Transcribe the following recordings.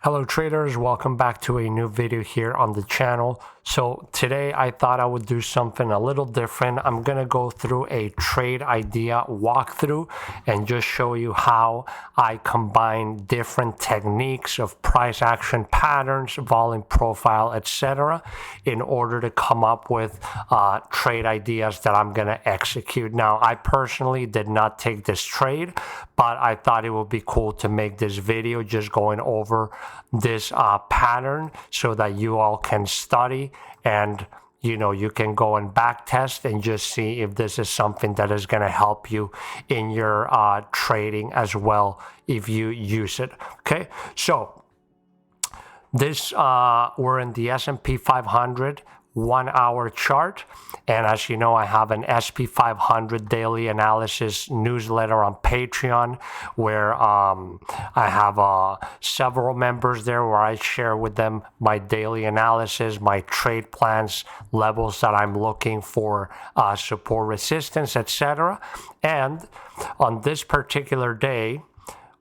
Hello traders, welcome back to a new video here on the channel. So today I thought I would do something a little different. I'm going to go through a trade idea walkthrough and just show you how I combine different techniques of price action patterns, volume profile, etc. in order to come up with trade ideas that I'm going to execute. Now, I personally did not take this trade, but I thought it would be cool to make this video just going over this pattern so that you all can study and you can go and back test and just see if this is something that is going to help you in your trading as well if you use it. Okay, so this we're in the SP 500 1-hour chart, and as you know, I have an SP500 daily analysis newsletter on Patreon where I have several members there where I share with them my daily analysis, my trade plans, levels that I'm looking for, support, resistance, etc. And on this particular day,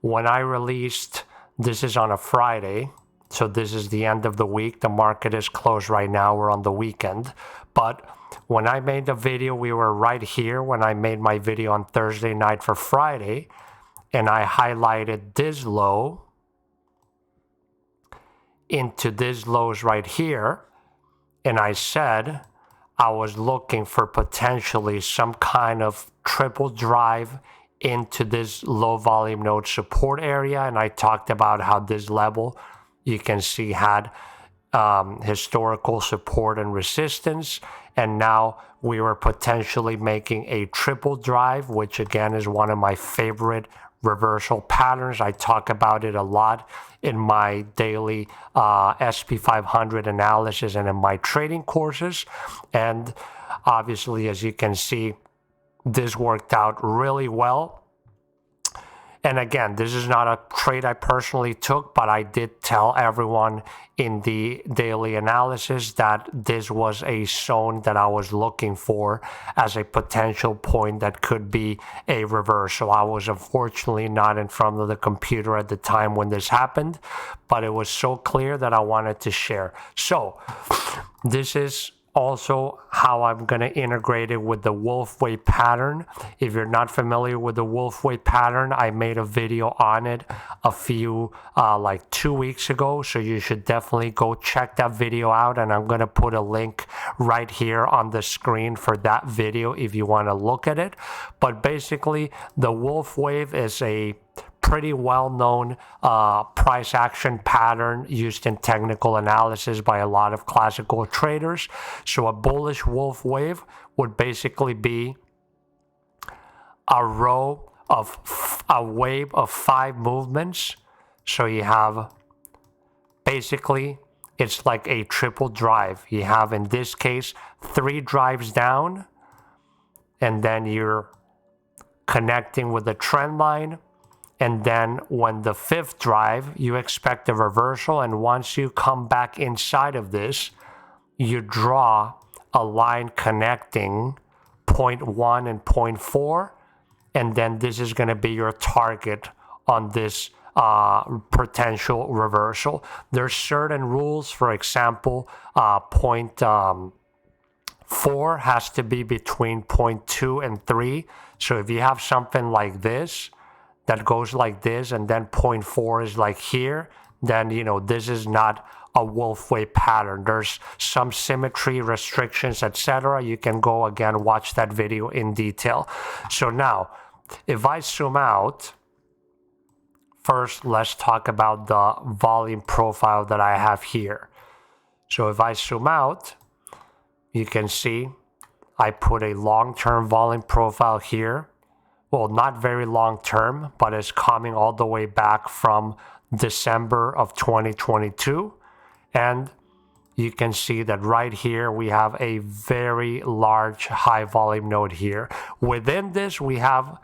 when I released, this is on a Friday, so this is the end of the week. The market is closed right now. We're on the weekend. But when I made the video, we were right here when I made my video on Thursday night for Friday. And I highlighted this low into this lows right here. And I said I was looking for potentially some kind of triple drive into this low volume node support area. And I talked about how this level, you can see, had historical support and resistance, and now we were potentially making a triple drive, which again is one of my favorite reversal patterns. I talk about it a lot in my daily SP500 analysis and in my trading courses, and obviously, as you can see, this worked out really well. And again, this is not a trade I personally took, but I did tell everyone in the daily analysis that this was a zone that I was looking for as a potential point that could be a reversal. I was unfortunately not in front of the computer at the time when this happened, but it was so clear that I wanted to share. So this is also how I'm going to integrate it with the Wolfe pattern. If you're not familiar with the Wolfe pattern, I made a video on it a few like 2 weeks ago, so you should definitely go check that video out, and I'm going to put a link right here on the screen for that video if you want to look at it. But basically, the Wolfe wave is a pretty well-known price action pattern used in technical analysis by a lot of classical traders. So a bullish Wolfe wave would basically be a wave of 5 movements. So you have, basically, it's like a triple drive. You have, in this case, 3 drives down, and then you're connecting with the trend line. And then when the 5th drive, you expect a reversal. And once you come back inside of this, you draw a line connecting point 1 and point 4. And then this is going to be your target on this potential reversal. There's certain rules. For example, point 4 has to be between point 2 and 3. So if you have something like this, that goes like this, and then point 4 is like here, then this is not a Wolfe wave pattern. There's some symmetry restrictions, etc. You can go again, watch that video in detail. So now, if I zoom out, first let's talk about the volume profile that I have here. So if I zoom out, you can see I put a long-term volume profile here. Well, not very long term, but it's coming all the way back from December of 2022. And you can see that right here, we have a very large high volume node here. Within this, we have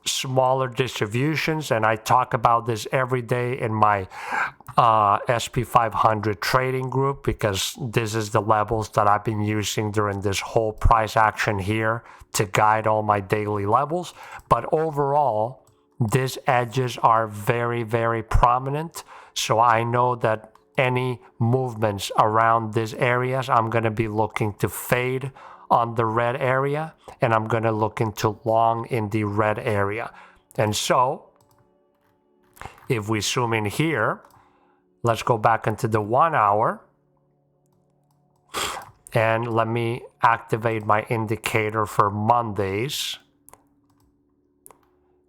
smaller distributions, and I talk about this every day in my SP500 trading group, because this is the levels that I've been using during this whole price action here to guide all my daily levels. But overall, these edges are very, very prominent. So I know that any movements around these areas, I'm going to be looking to fade on the red area, and I'm going to look into long in the red area. And so if we zoom in here, let's go back into the 1 hour, and let me activate my indicator for Mondays.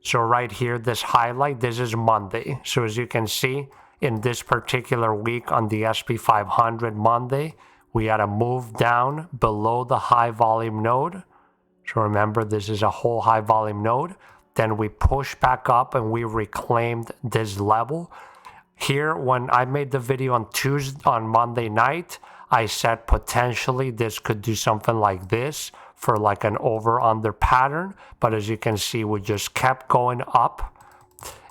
So right here, this highlight, this is Monday. So as you can see, in this particular week on the SP500 Monday, we had a move down below the high volume node. So remember, this is a whole high volume node. Then we pushed back up and we reclaimed this level. Here, when I made the video on Monday night, I said potentially this could do something like this for like an over-under pattern. But as you can see, we just kept going up.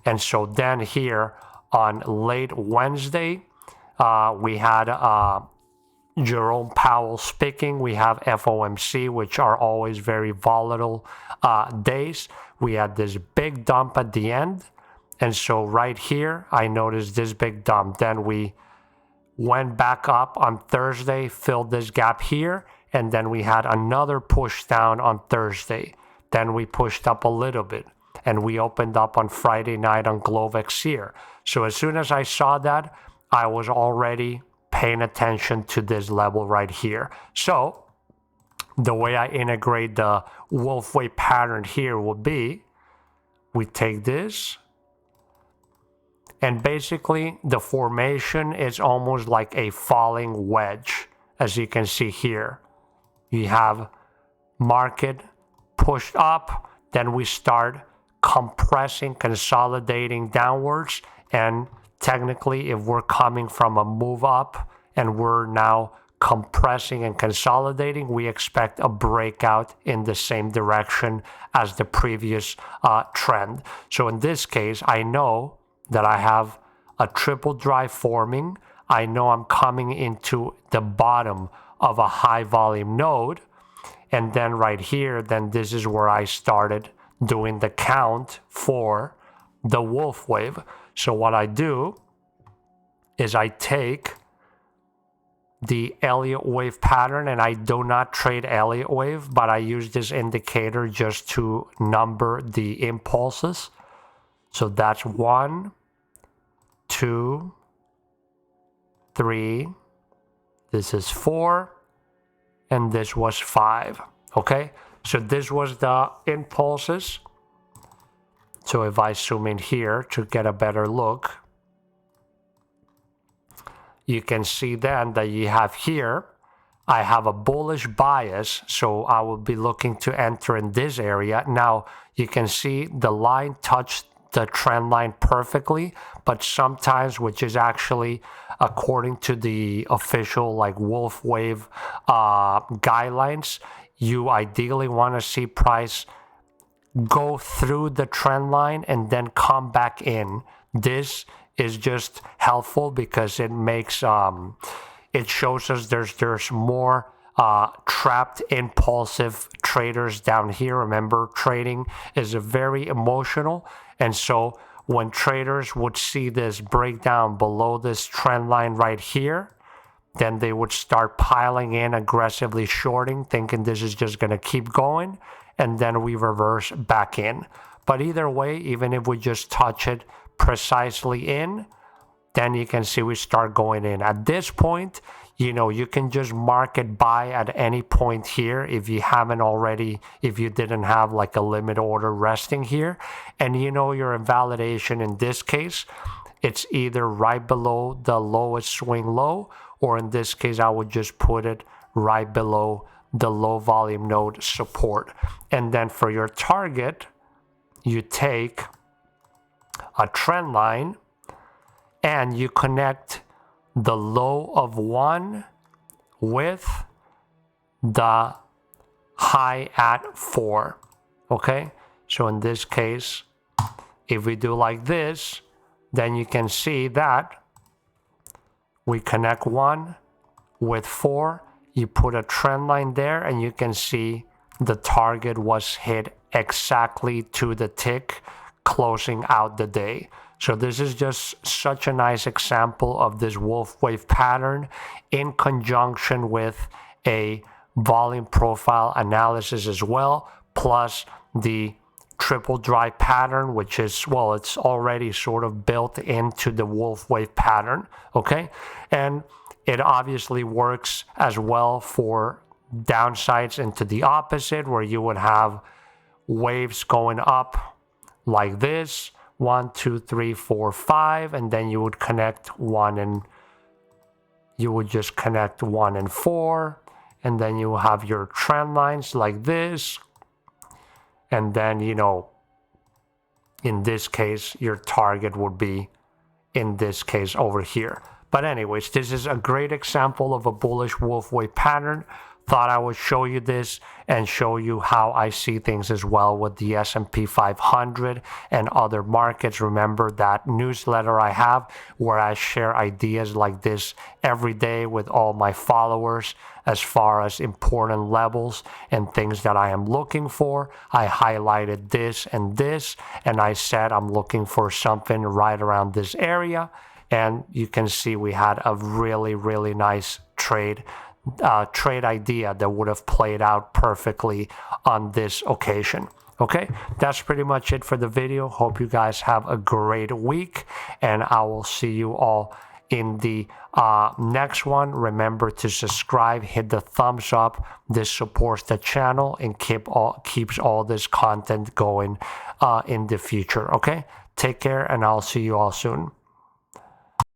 And so then here on late Wednesday, we had Jerome Powell speaking. We have FOMC, which are always very volatile days. We had this big dump at the end. And so right here, I noticed this big dump. Then we went back up on Thursday, filled this gap here, and then we had another push down on Thursday. Then we pushed up a little bit, and we opened up on Friday night on Glovex here. So as soon as I saw that, I was already paying attention to this level right here. So the way I integrate the Wolfe wave pattern here would be, we take this, and basically the formation is almost like a falling wedge. As you can see here, you have market pushed up, then we start compressing, consolidating downwards, and technically if we're coming from a move up and we're now compressing and consolidating, we expect a breakout in the same direction as the previous trend. So in this case, I know that I have a triple drive forming. I know I'm coming into the bottom of a high volume node. And then right here, then this is where I started doing the count for the Wolfe wave. So what I do is I take the Elliott wave pattern, and I do not trade Elliott wave, but I use this indicator just to number the impulses. So that's 1, 2, 3, this is 4, and this was 5. Okay, so this was the impulses. So if I zoom in here to get a better look, you can see then that you have here, I have a bullish bias, so I will be looking to enter in this area. Now you can see the line touched the trend line perfectly, but sometimes, which is actually according to the official like Wolfe wave guidelines, you ideally want to see price go through the trend line and then come back in. This is just helpful because it makes it shows us there's more trapped impulsive traders down here. Remember, trading is a very emotional, and so when traders would see this breakdown below this trend line right here, then they would start piling in, aggressively shorting, thinking this is just going to keep going, and then we reverse back in. But either way, even if we just touch it precisely in, then you can see we start going in. At this point, you know, you can just market buy at any point here if you haven't already, if you didn't have like a limit order resting here. And you know your invalidation in this case, it's either right below the lowest swing low, or in this case, I would just put it right below the low volume node support. And then for your target, you take a trend line and you connect the low of 1 with the high at 4. Okay, so in this case, if we do like this, then you can see that we connect 1 with 4. You put a trend line there, and you can see the target was hit exactly to the tick, closing out the day. So this is just such a nice example of this Wolfe wave pattern in conjunction with a volume profile analysis as well, plus the triple drive pattern, which is, well, it's already sort of built into the Wolfe wave pattern, okay? And it obviously works as well for downsides into the opposite, where you would have waves going up like this, 1, 2, 3, 4, 5, and then you would connect 1 and you would just connect 1 and 4, and then you have your trend lines like this, and then, you know, in this case, your target would be, in this case, over here. But anyways, this is a great example of a bullish Wolfe wave pattern. Thought I would show you this and show you how I see things as well with the SP 500 and other markets. Remember that newsletter I have where I share ideas like this every day with all my followers as far as important levels and things that I am looking for. I highlighted this, and I said I'm looking for something right around this area. And you can see we had a really, really nice trade idea that would have played out perfectly on this occasion. Okay, that's pretty much it for the video. Hope you guys have a great week, and I will see you all in the next one. Remember to subscribe, hit the thumbs up. This supports the channel and keeps all this content going in the future. Okay, take care, and I'll see you all soon.